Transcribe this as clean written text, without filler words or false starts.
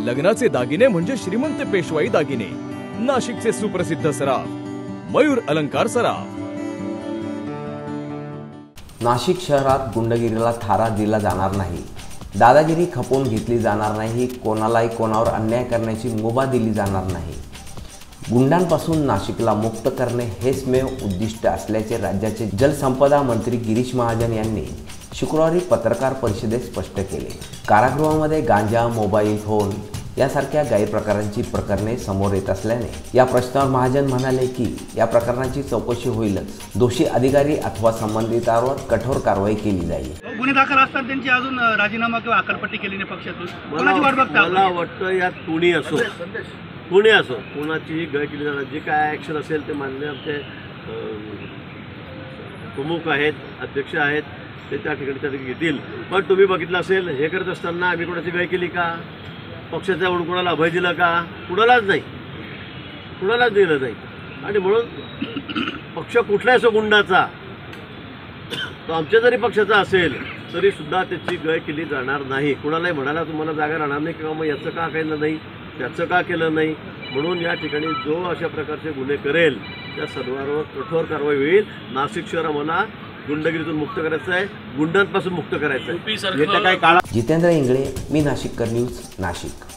लग्नाचे दागिने म्हणजे श्रीमंत पेशवाई दागिने, नाशिकचे सुप्रसिद्ध सराफ मयूर अलंकार सराफ। नाशिक शहरात गुंडगिरीला थारा दिला जाणार नाही, दादागिरी खपवून घेतली जाणार नाही, कोणालाही कोणावर अन्याय करण्याची मुभा दिली जाणार नाही। गुंडांपासून नाशिकला मुक्त करणे हेचमेव उद्दिष्ट असल्याचे राज्याचे जलसंपदा मंत्री गिरीश महाजन यांनी शुक्रवारी पत्रकार परिषदेत स्पष्ट केले। कारागृहामध्ये गांजा, मोबाईल फोन यासारख्या गैरप्रकारांची प्रकरणे समोर येत असल्याने या प्रश्नावर महाजन म्हणाले की या प्रकरणाची चौकशी होईलच, दोषी अधिकारी अथवा संबंधितांवर कठोर कारवाई केली जाईल। गुन्हे दाखल असतात त्यांची अजून राजीनामा किंवा अकलपट्टी केली नाही पक्षातून, कोणाची वाट बघता? मला वाटतं यात कोणी असो कोणाचीही गय केली जाणार, जे काय ॲक्शन असेल ते मान्य आमचे प्रमुख आहेत, अध्यक्ष आहेत, ते त्या ठिकाणी घेतील। पण तुम्ही बघितलं असेल, हे करत असताना आम्ही कोणाची गय केली का? पक्षाच्या म्हणून कोणाला अभय दिलं का? कुणालाच दिलं नाही। आणि म्हणून पक्ष कुठलाही असो गुंडाचा, तो आमच्या जरी पक्षाचा असेल तरी सुद्धा त्याची गय केली जाणार नाही। कुणालाही म्हणाला तुम्हाला जागा राहणार नाही किंवा मग याचं का केलं नाही, त्याचं का केलं नाही, म्हणून या ठिकाणी जो अशा प्रकारचे गुन्हे करेल त्या सर्वांवर कठोर कारवाई होईल। नाशिक शहर आम्हाला गुंडगिरीतून मुक्त करायचं आहे, गुंडांपासून मुक्त करायचं आहे। जितेंद्र इंगळे, मी नाशिककर न्यूज, नाशिक।